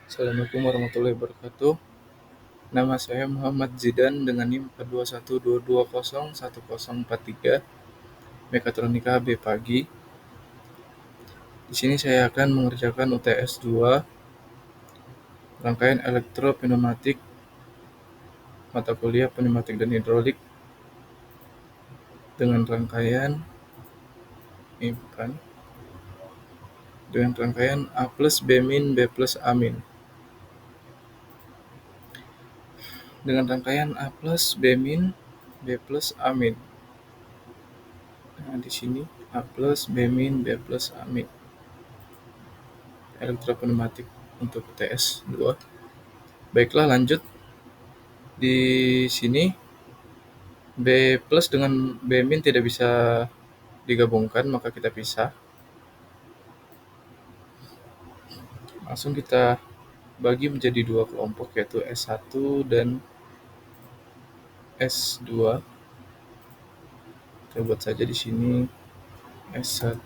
Assalamualaikum warahmatullahi wabarakatuh. Nama saya Muhammad Zidan dengan NIM 4212201043 Mekatronika B pagi. Di sini saya akan mengerjakan UTS 2 rangkaian elektropneumatik mata kuliah pneumatik dan hidrolik dengan rangkaian ini bukan dengan rangkaian A plus B min B plus A min. Dengan rangkaian A plus B min B plus A min. Nah, di sini A plus B min B plus A min. Elektropneumatik untuk UTS 2. Baiklah, lanjut. Di sini B plus dengan B min tidak bisa digabungkan, maka kita pisah. Langsung kita bagi menjadi dua kelompok, yaitu S1 dan S2. Kita buat saja di sini S1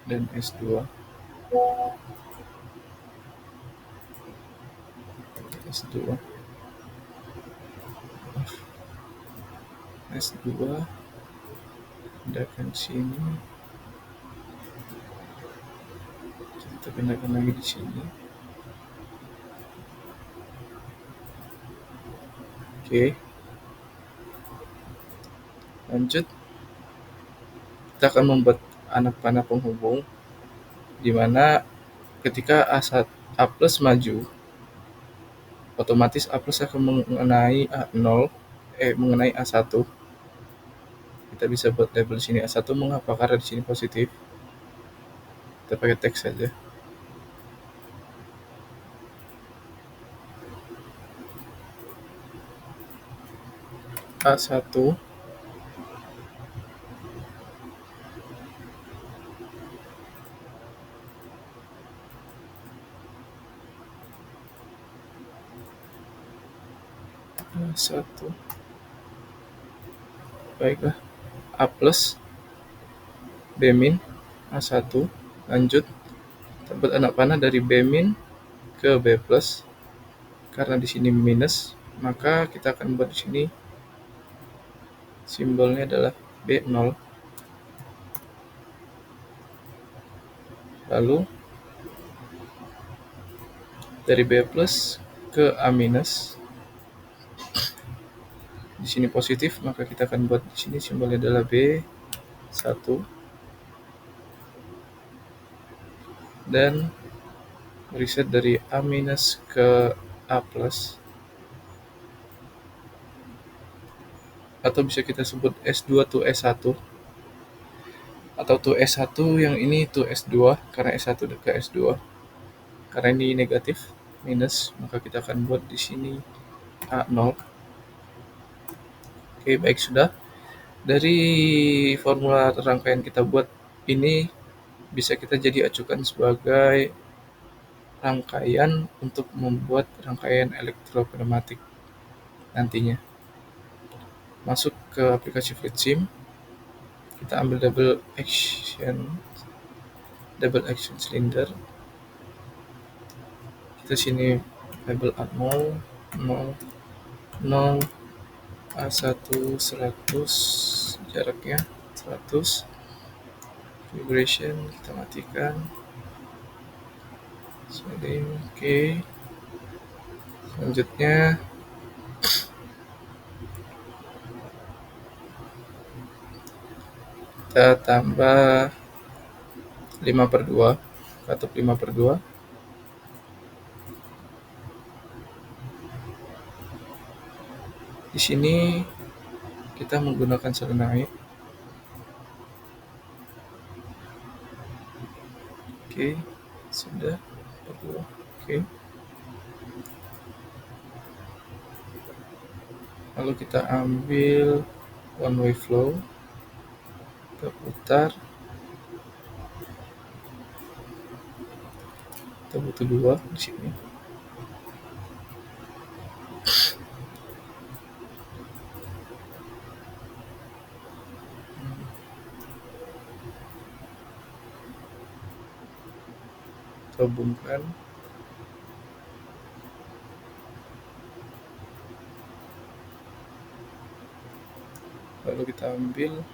dan S2. S2. S2 pindahkan sini. Kita pindahkan lagi di sini. Oke. Lanjut. Kita akan membuat anak panah penghubung di mana ketika A plus maju, otomatis A plus akan mengenai A0, mengenai A1. Kita bisa buat label di sini A1 mengapa? Karena di sini positif. Kita pakai teks saja. A1 A1. Baiklah. A plus B min A1. Lanjut. Kita buat anak panah dari B min ke B plus. Karena di sini minus, maka kita akan buat di sini simbolnya adalah B0. Lalu dari B plus ke A minus. Di sini positif, maka kita akan buat di sini simbolnya adalah B1 dan reset dari A minus ke A plus, atau bisa kita sebut S2 to S1 atau to S1 yang ini to S2 karena S1 ke S2. Karena ini negatif minus, maka kita akan buat di sini A0. Oke, baik, sudah. Dari formula rangkaian kita buat ini bisa kita jadi acukan sebagai rangkaian untuk membuat rangkaian elektropneumatik nantinya. Masuk ke aplikasi FluidSim, kita ambil double action cylinder. Kita sini label A0, 0, 0, A1 100, jaraknya 100. Vibration kita matikan. Oke. Selanjutnya kita tambah 5/2, katup 5/2. Di sini kita menggunakan solenoid. Oke, sudah. Oke. Lalu kita ambil one way flow, kita putar. Kita butuh 2 di sini. kita hubungkan. Lalu kita ambil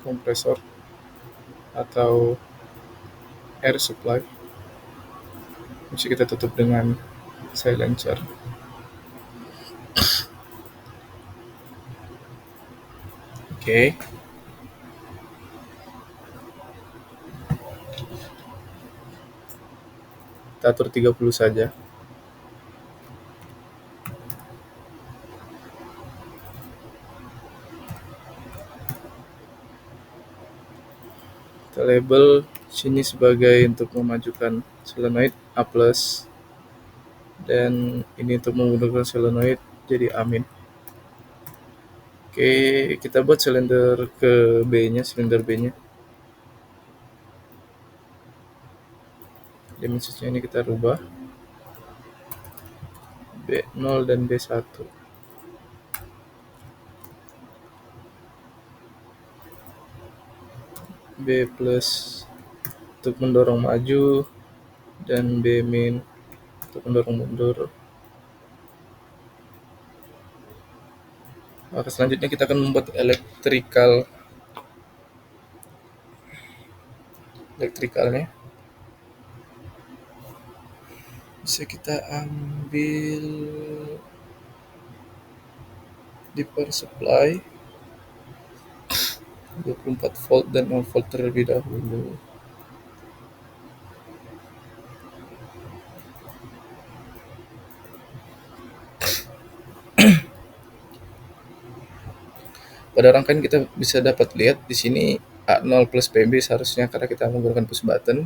kompresor atau air supply, bisa kita tutup dengan silencer. Oke. Kita atur 30 saja. Kita label sini sebagai untuk memajukan solenoid A+, dan ini untuk menggunakan solenoid jadi amin. Oke, kita buat silinder ke B-nya, silinder B-nya. Dimensinya ini kita rubah B0 dan B1. B plus untuk mendorong maju dan B min untuk mendorong mundur. Maka selanjutnya kita akan membuat elektrikalnya. Bisa kita ambil di power supply 24 volt dan 0 volt terlebih dahulu. Pada rangkaian kita bisa dapat lihat di sini A0 plus PB seharusnya, karena kita menggunakan push button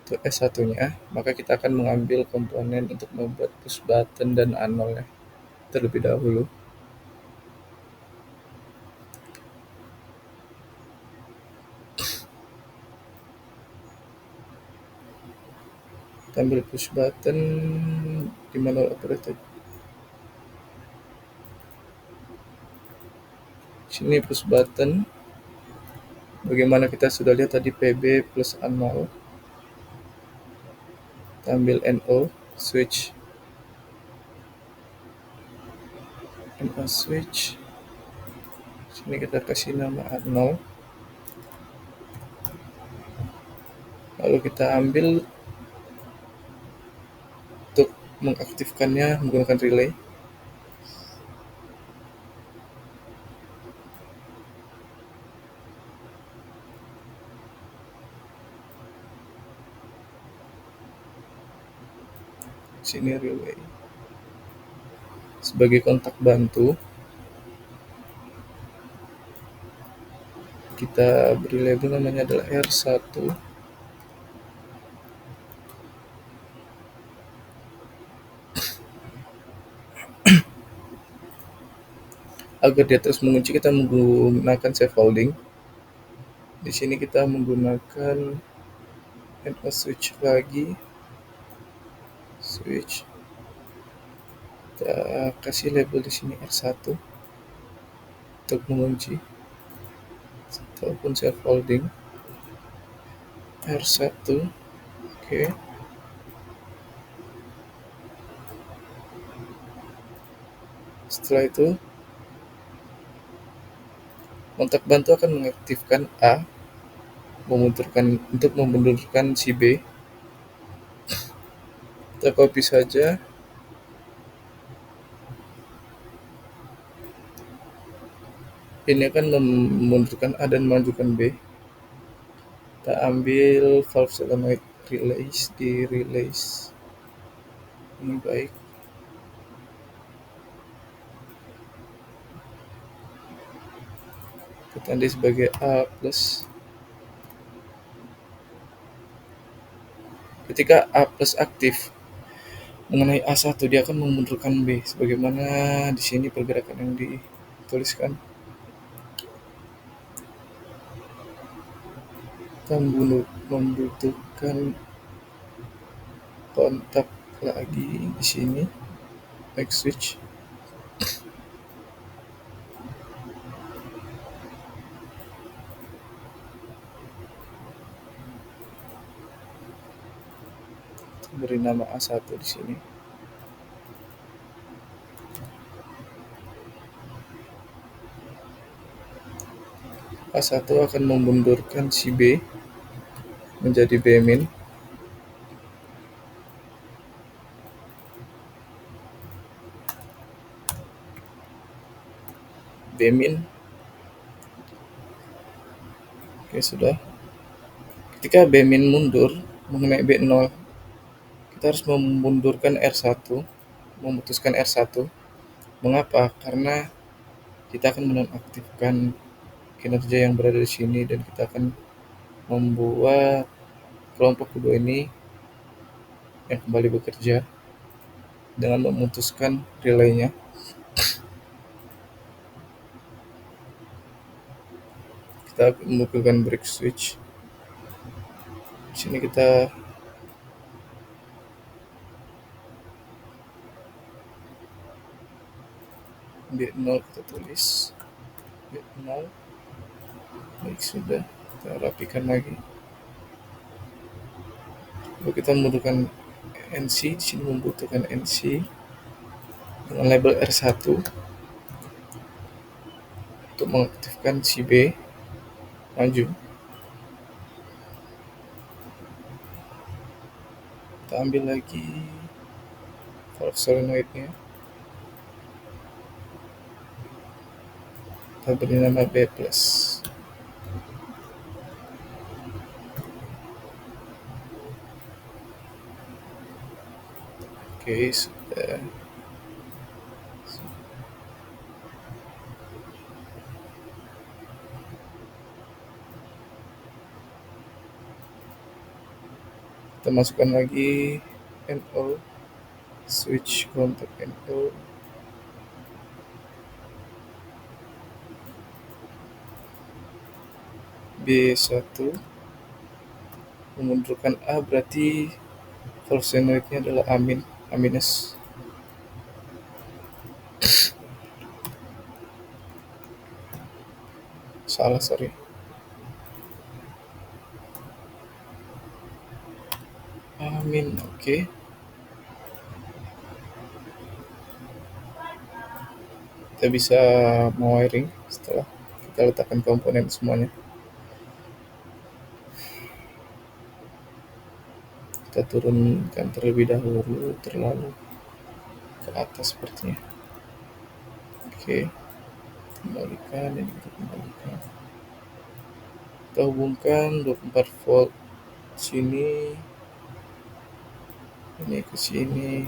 untuk S1-nya, maka kita akan mengambil komponen untuk membuat push button dan A0-nya terlebih dahulu. Kita ambil push button di manual operated. Sini push button. Bagaimana kita sudah lihat tadi PB plus A0. Kita ambil NO switch. NO switch. Sini kita kasih nama A0. Lalu kita ambil untuk mengaktifkannya menggunakan relay. Sini relay. Sebagai kontak bantu, kita beri label namanya adalah R1. Agar dia terus mengunci, kita menggunakan scaffolding. Di sini kita menggunakan NO switch lagi. Switch. Kita kasih label di sini R1 untuk mengunci ataupun scaffolding. R1. Oke. Setelah itu kontak bantu akan mengaktifkan A untuk memundurkan si B. Kita copy saja. Ini akan memundurkan A dan memajukan B. Kita ambil valve solenoid release di release. Ini baik. Kita tandai sebagai A plus. Ketika A plus aktif mengenai A1, dia akan memundurkan B, sebagaimana di sini pergerakan yang dituliskan. Kita membutuhkan kontak lagi di sini, back switch. beri nama A1 di sini. A1 akan memundurkan si B menjadi B min. B min. Oke, sudah. Ketika B min mundur mengenai B0, kita harus memundurkan R1, memutuskan R1. Mengapa? Karena kita akan menonaktifkan kinerja yang berada di sini dan kita akan membuat kelompok kedua ini yang kembali bekerja dengan memutuskan relaynya. Kita membutuhkan break switch. Di sini kita B0 kita tulis B0. Baik, sudah. Kita rapikan lagi. Lalu kita membutuhkan NC. Di sini membutuhkan NC dengan label R1 untuk mengaktifkan si B maju. Kita ambil lagi valve solenoidnya. Kita beri nama B+. Oke, sudah. Kita masukkan lagi NO, switch kontak NO. B1 memundurkan A, berarti valve solenoidnya adalah A minus. Salah, sorry. Amin, oke. Kita bisa wiring setelah kita letakkan komponen semuanya. Kita turunkan terlebih dahulu, terlalu ke atas sepertinya. Oke, kembalikan, ini kita kembalikan. Kita hubungkan 24 volt sini, ini ke sini.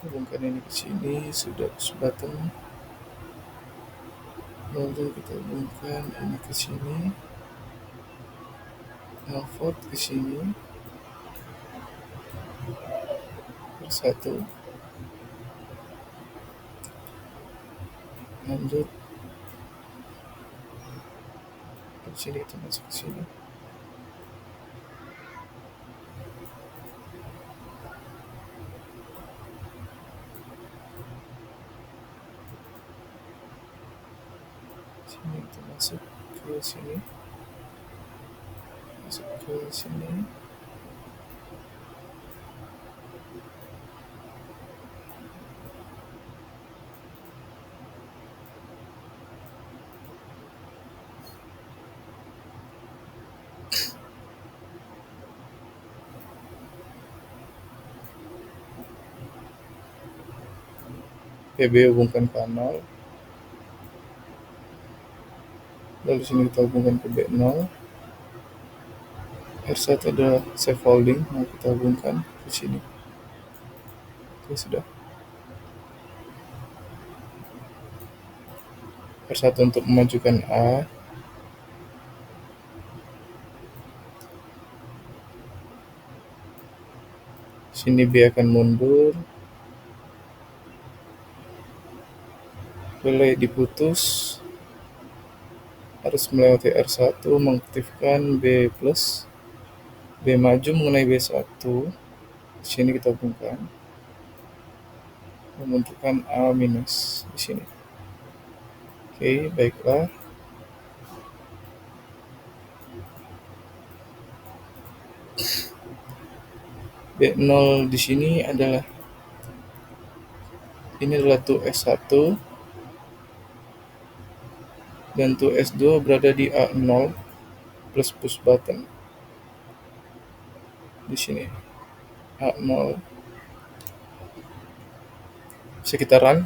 Hubungkan ini ke sini, sudah push button. Lalu kita hubungkan ini ke sini, output ke sini, satu. Lanjut ke sini, kita masuk ke sini. Sini kita masuk ke sini, masuk ke sini. PB hubungkan ke 0. Lalu sini kita hubungkan ke B0. R1 adalah safe holding, nah kita hubungkan ke sini. Oke, sudah. R1 untuk memajukan A. Sini B akan mundur. Relay diputus. harus melewati R1 mengaktifkan B plus, B maju mengenai B1, di sini kita hubungkan, membentukkan A minus di sini. Oke, baiklah. B0 di sini adalah, ini adalah 2S1 dan 2S2 berada di A0 plus push button di sini. A0 bisa kita run.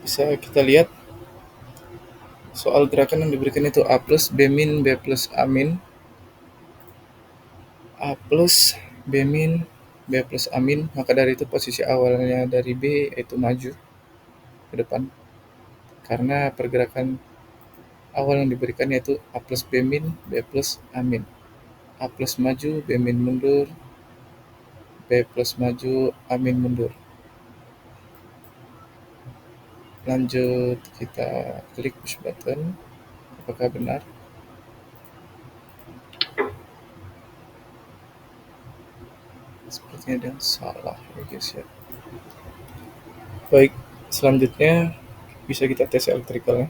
Bisa kita lihat soal gerakan yang diberikan itu A plus, B min, B plus, A min, A plus, B min, B plus, A min. Maka dari itu posisi awalnya dari B yaitu maju ke depan, karena pergerakan awal yang diberikan yaitu A plus B min, B plus A min. A plus maju, B min mundur, B plus maju, A min mundur. Lanjut kita klik push button, apakah benar? Sepertinya ada yang salah ya guys ya. Baik, selanjutnya bisa kita tes elektrikalnya.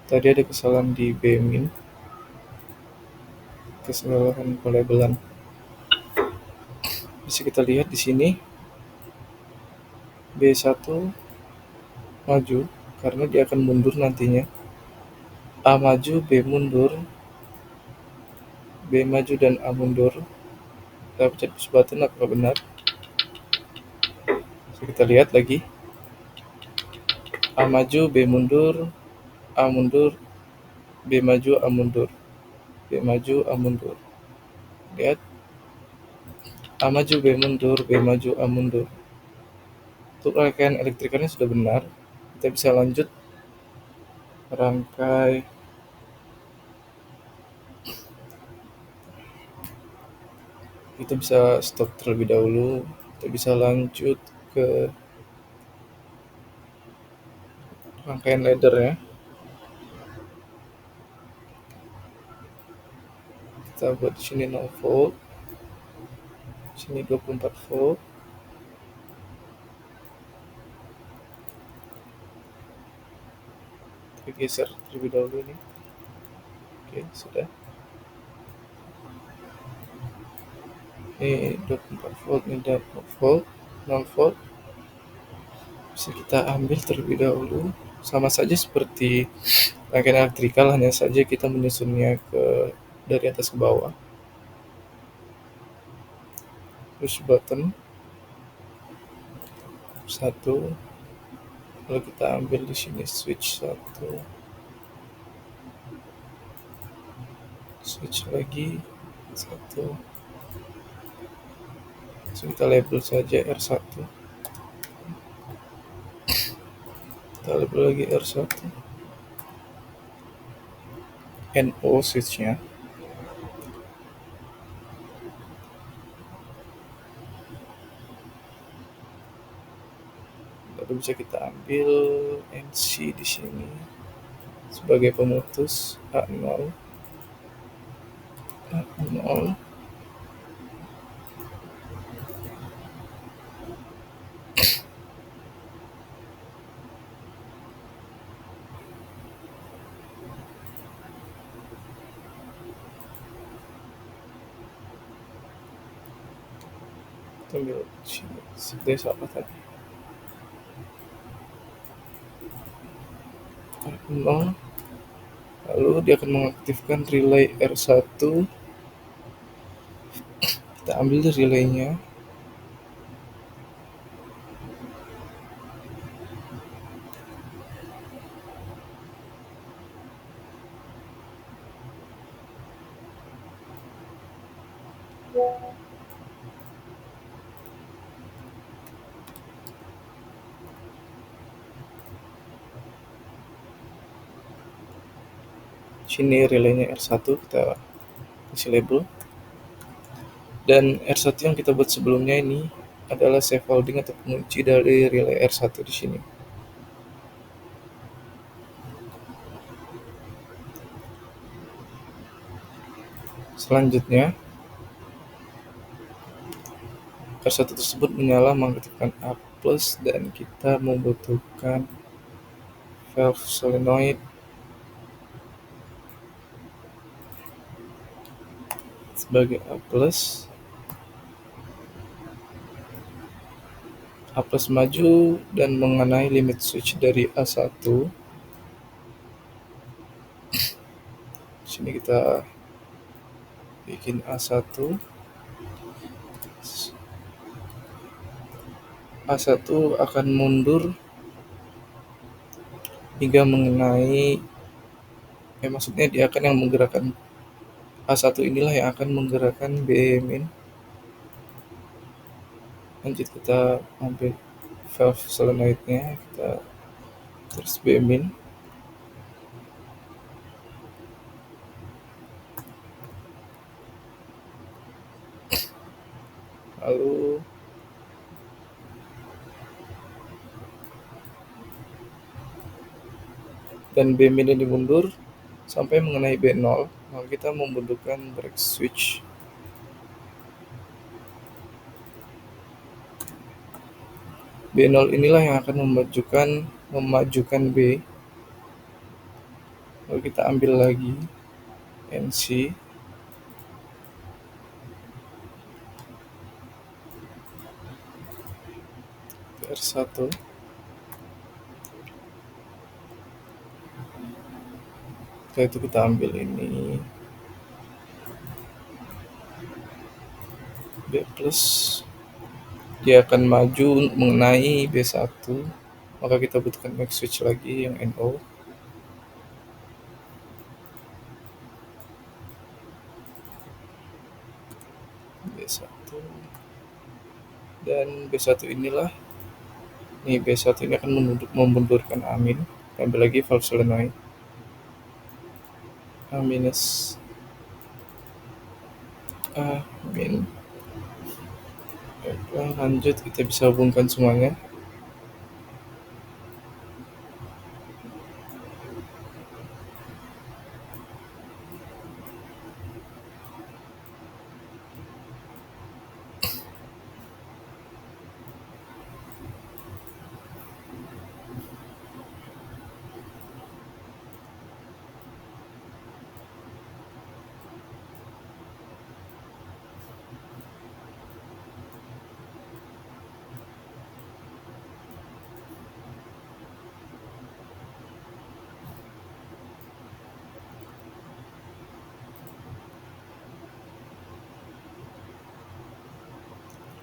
Tadi ada kesalahan di B min, kesalahan pelabelan. Bisa kita lihat di sini B1 maju karena dia akan mundur nantinya. A maju, B mundur, B maju dan A mundur. Kita pencet push button, apakah benar? Bisa kita lihat lagi. A maju, B mundur, A mundur, B maju, A mundur, B maju, A mundur. Lihat, A maju, B mundur, B maju, A mundur. Untuk rangkaian elektrikalnya sudah benar. Kita bisa lanjut merangkai. Kita bisa stop terlebih dahulu. Kita bisa lanjut ke rangkaian ladder ya. Kita buat di sini 0 volt, sini 24 volt. Kita geser terlebih dahulu nih. Oke, sudah. Ini 24 volt, ini 24 volt, 0 volt. Bisa kita ambil terlebih dahulu. Sama saja seperti rangkaian elektrikal, hanya saja kita menyusunnya dari atas ke bawah. Push button 1, lalu kita ambil di sini switch 1, switch lagi 1. So, kita label saja R1, kita label lagi R1, NO switchnya. Lalu bisa kita ambil NC di sini sebagai pemutus A0, A0. Kita ambil sini, desa apa tadi? A0. Lalu dia akan mengaktifkan relay R1. Kita ambil relaynya. Sini relaynya R1, kita kasih label. Dan R1 yang kita buat sebelumnya ini adalah safe holding atau pengunci dari relay R1 di sini. Selanjutnya, R1 tersebut menyala mengaktifkan A+ dan kita membutuhkan valve solenoid sebagai A+. A+ maju dan mengenai limit switch dari A1. Sini kita bikin A1. A1 akan mundur hingga mengenai, maksudnya dia akan yang menggerakkan A1 inilah yang akan menggerakkan B min. Lanjut kita ambil valve solenoidnya, kita terus B min. Lalu dan B min ini mundur sampai mengenai B0, maka kita membutuhkan break switch. B0 inilah yang akan memajukan B. Lalu kita ambil lagi NC. R1. Setelah itu kita ambil ini B+, dia akan maju mengenai B1, maka kita butuhkan back switch lagi yang NO. B1 dan B1 inilah, nih B1 ini akan memundurkan A min. Ambil lagi valve solenoid A minus A min. Lanjut, kita bisa hubungkan semuanya.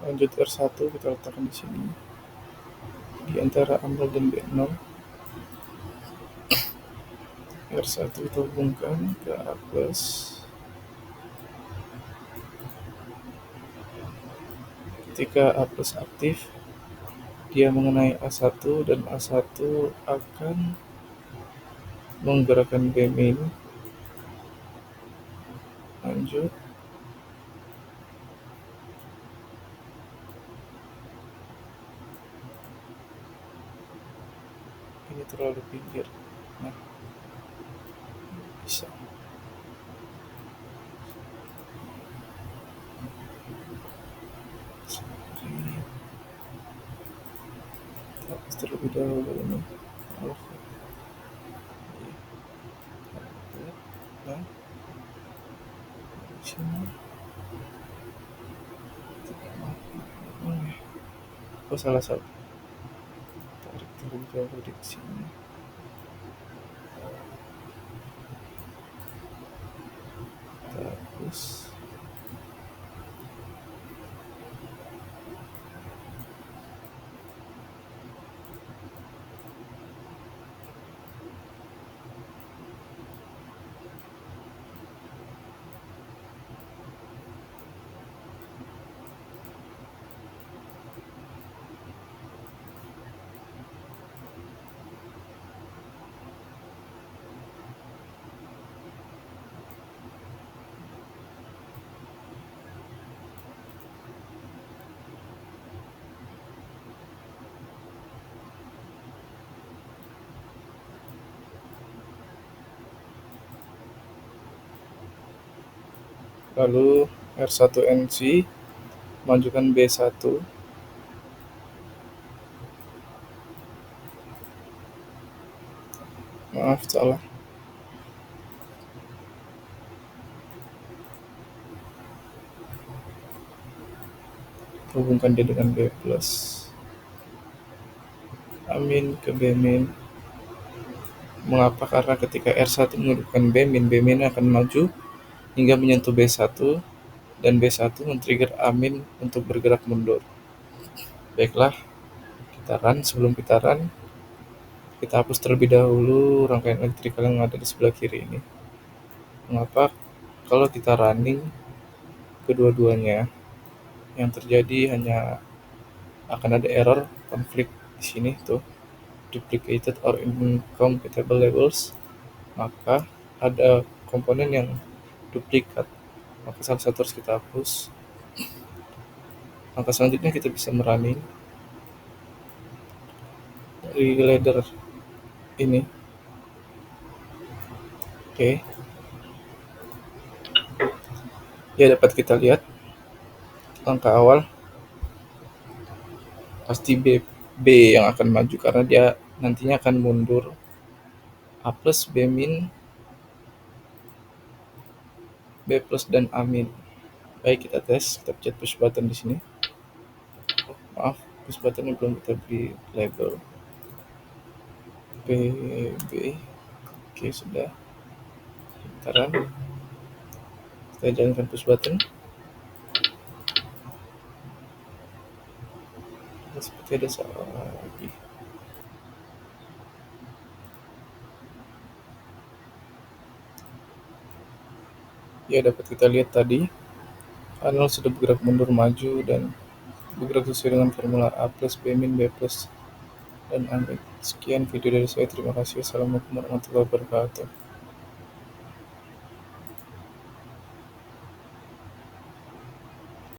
Lanjut R1 kita letakkan di sini di antara A0 dan B0. R1 kita hubungkan ke A+. Ketika A+ aktif, dia mengenai A1 dan A1 akan menggerakkan B min. Lanjut. Ini terlalu pinggir. Nah, bisa. Terlebih dahulu ini. Nah, di sini. Oh, salah. Tarik terlebih dahulu di sini. Terus Lalu R1NC majukan B1. Maaf, salah. Hubungkan dia dengan B plus. Amin ke B min. Mengapa? Karena ketika R1 menghidupkan B min, B min akan maju hingga menyentuh B1 dan B1 men-trigger Amin untuk bergerak mundur. Baiklah, kita run. Sebelum kita run, kita hapus terlebih dahulu rangkaian elektrikal yang ada di sebelah kiri ini. Mengapa? Kalau kita running kedua-duanya, yang terjadi hanya akan ada error konflik di sini tuh, duplicated or incompatible labels, maka ada komponen yang duplikat, maka salah satu harus kita hapus. Langkah selanjutnya kita bisa merunning dari ladder ini. Oke, ya dapat kita lihat langkah awal pasti B yang akan maju karena dia nantinya akan mundur A plus, B min, B plus, dan A min. Baik, kita tes, kita pencet push button di sini. Maaf, push buttonnya belum kita beri label. PB. Oke, sudah. Kita run. Kita jalankan push button. Seperti ada salah lagi. Ya, dapat kita lihat tadi panel sudah bergerak mundur maju dan bergerak sesuai dengan formula A plus, B min, B plus, dan A min. Sekian video dari saya. Terima kasih. Assalamualaikum warahmatullahi wabarakatuh.